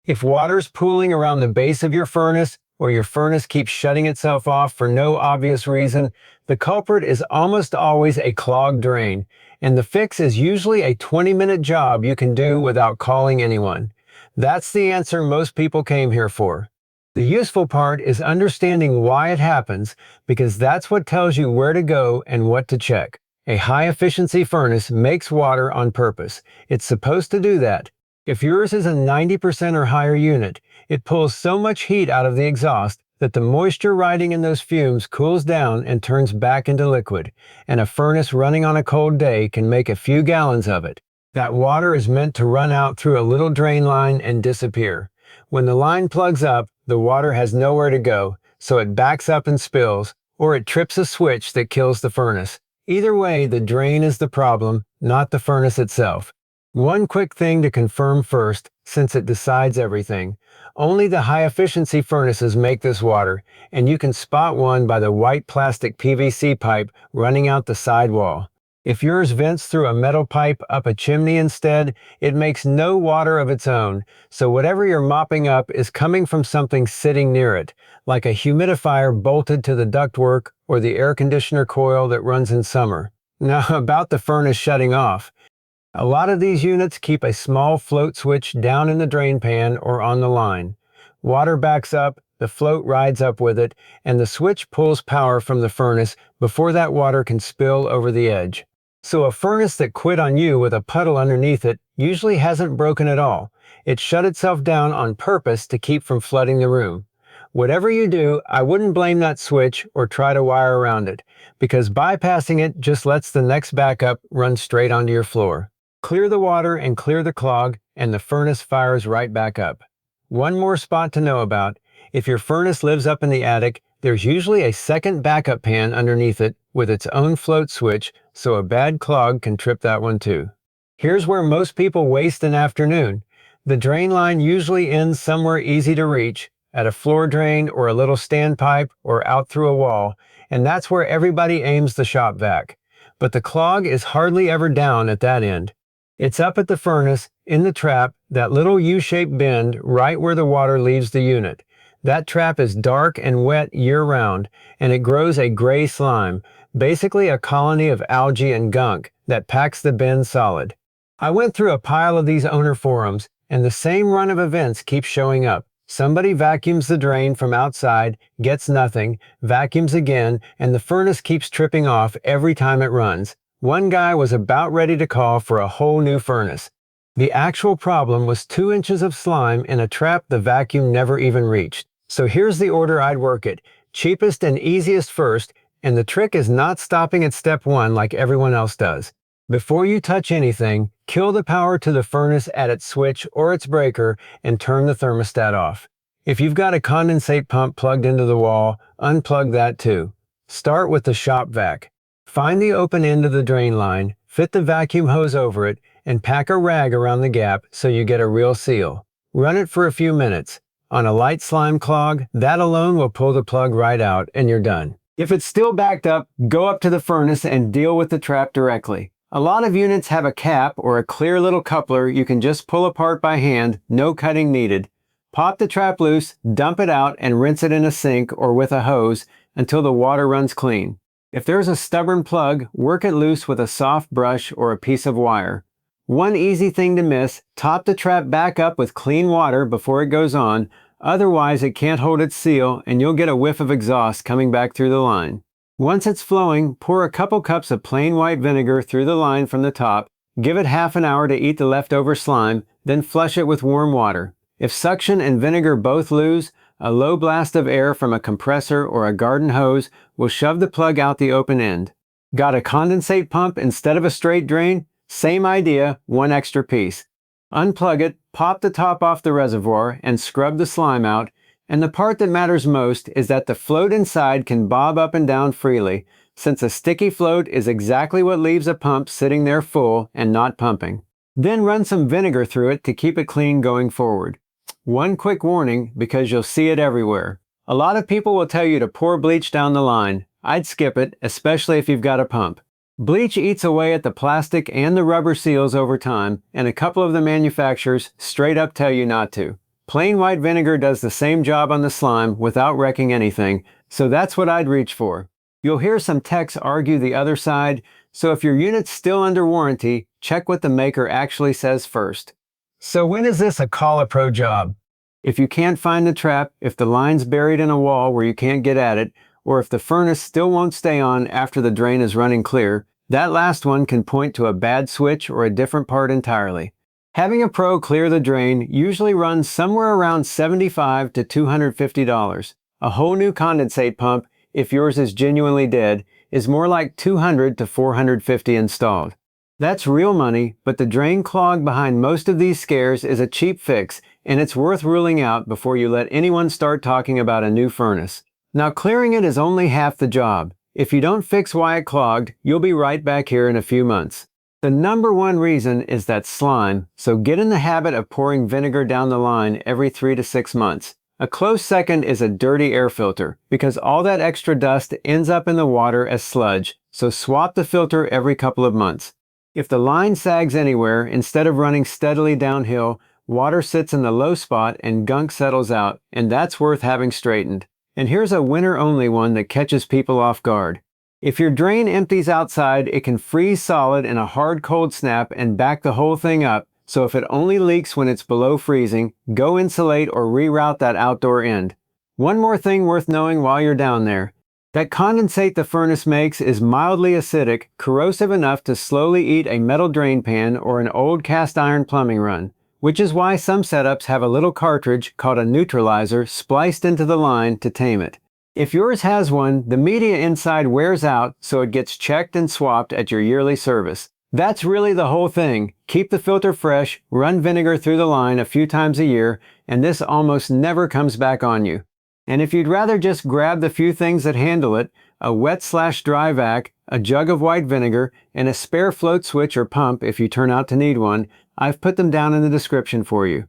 If water's pooling around the base of your furnace, or your furnace keeps shutting itself off for no obvious reason, the culprit is almost always a clogged drain, and the fix is usually a 20-minute job you can do without calling anyone. That's the answer most people came here for. The useful part is understanding why it happens, because that's what tells you where to go and what to check. A high-efficiency furnace makes water on purpose. It's supposed to do that. If yours is a 90% or higher unit, it pulls so much heat out of the exhaust that the moisture riding in those fumes cools down and turns back into liquid, and a furnace running on a cold day can make a few gallons of it. That water is meant to run out through a little drain line and disappear. When the line plugs up, the water has nowhere to go, so it backs up and spills, or it trips a switch that kills the furnace. Either way, the drain is the problem, not the furnace itself. One quick thing to confirm first, since it decides everything. Only the high-efficiency furnaces make this water, and you can spot one by the white plastic PVC pipe running out the side wall. If yours vents through a metal pipe up a chimney instead, it makes no water of its own, so whatever you're mopping up is coming from something sitting near it, like a humidifier bolted to the ductwork or the air conditioner coil that runs in summer. Now, about the furnace shutting off. A lot of these units keep a small float switch down in the drain pan or on the line. Water backs up, the float rides up with it, and the switch pulls power from the furnace before that water can spill over the edge. So a furnace that quit on you with a puddle underneath it usually hasn't broken at all. It shut itself down on purpose to keep from flooding the room. Whatever you do, I wouldn't blame that switch or try to wire around it, because bypassing it just lets the next backup run straight onto your floor. Clear the water and clear the clog, and the furnace fires right back up. One more spot to know about. If your furnace lives up in the attic, there's usually a second backup pan underneath it with its own float switch, so a bad clog can trip that one too. Here's where most people waste an afternoon. The drain line usually ends somewhere easy to reach, at a floor drain or a little standpipe or out through a wall, and that's where everybody aims the shop vac. But the clog is hardly ever down at that end. It's up at the furnace, in the trap, that little U-shaped bend right where the water leaves the unit. That trap is dark and wet year-round, and it grows a gray slime, basically a colony of algae and gunk that packs the bend solid. I went through a pile of these owner forums, and the same run of events keeps showing up. Somebody vacuums the drain from outside, gets nothing, vacuums again, and the furnace keeps tripping off every time it runs. One guy was about ready to call for a whole new furnace. The actual problem was 2 inches of slime in a trap the vacuum never even reached. So here's the order I'd work it. Cheapest and easiest first, and the trick is not stopping at step 1 like everyone else does. Before you touch anything, kill the power to the furnace at its switch or its breaker and turn the thermostat off. If you've got a condensate pump plugged into the wall, unplug that too. Start with the shop vac. Find the open end of the drain line, fit the vacuum hose over it, and pack a rag around the gap so you get a real seal. Run it for a few minutes. On a light slime clog, that alone will pull the plug right out and you're done. If it's still backed up, go up to the furnace and deal with the trap directly. A lot of units have a cap or a clear little coupler you can just pull apart by hand, no cutting needed. Pop the trap loose, dump it out, and rinse it in a sink or with a hose until the water runs clean. If there's a stubborn plug, work it loose with a soft brush or a piece of wire. One easy thing to miss, top the trap back up with clean water before it goes on, otherwise it can't hold its seal and you'll get a whiff of exhaust coming back through the line. Once it's flowing, pour a couple cups of plain white vinegar through the line from the top, give it half an hour to eat the leftover slime, then flush it with warm water. If suction and vinegar both lose, a low blast of air from a compressor or a garden hose will shove the plug out the open end. Got a condensate pump instead of a straight drain? Same idea, one extra piece. Unplug it, pop the top off the reservoir, and scrub the slime out, and the part that matters most is that the float inside can bob up and down freely, since a sticky float is exactly what leaves a pump sitting there full and not pumping. Then run some vinegar through it to keep it clean going forward. One quick warning, because you'll see it everywhere. A lot of people will tell you to pour bleach down the line. I'd skip it, especially if you've got a pump. Bleach eats away at the plastic and the rubber seals over time, and a couple of the manufacturers straight up tell you not to. Plain white vinegar does the same job on the slime without wrecking anything, so that's what I'd reach for. You'll hear some techs argue the other side, so if your unit's still under warranty, check what the maker actually says first. So when is this a call a pro job? If you can't find the trap, if the line's buried in a wall where you can't get at it, or if the furnace still won't stay on after the drain is running clear, that last one can point to a bad switch or a different part entirely. Having a pro clear the drain usually runs somewhere around $75 to $250. A whole new condensate pump, if yours is genuinely dead, is more like $200 to $450 installed. That's real money, but the drain clog behind most of these scares is a cheap fix, and it's worth ruling out before you let anyone start talking about a new furnace. Now, clearing it is only half the job. If you don't fix why it clogged, you'll be right back here in a few months. The number one reason is that slime, so get in the habit of pouring vinegar down the line every 3 to 6 months. A close second is a dirty air filter, because all that extra dust ends up in the water as sludge, so swap the filter every couple of months. If the line sags anywhere, instead of running steadily downhill, water sits in the low spot and gunk settles out, and that's worth having straightened. And here's a winter-only one that catches people off guard. If your drain empties outside, it can freeze solid in a hard cold snap and back the whole thing up, so if it only leaks when it's below freezing, go insulate or reroute that outdoor end. One more thing worth knowing while you're down there. That condensate the furnace makes is mildly acidic, corrosive enough to slowly eat a metal drain pan or an old cast iron plumbing run, which is why some setups have a little cartridge called a neutralizer spliced into the line to tame it. If yours has one, the media inside wears out, so it gets checked and swapped at your yearly service. That's really the whole thing. Keep the filter fresh, run vinegar through the line a few times a year, and this almost never comes back on you. And if you'd rather just grab the few things that handle it, a wet/dry vac, a jug of white vinegar, and a spare float switch or pump if you turn out to need one, I've put them down in the description for you.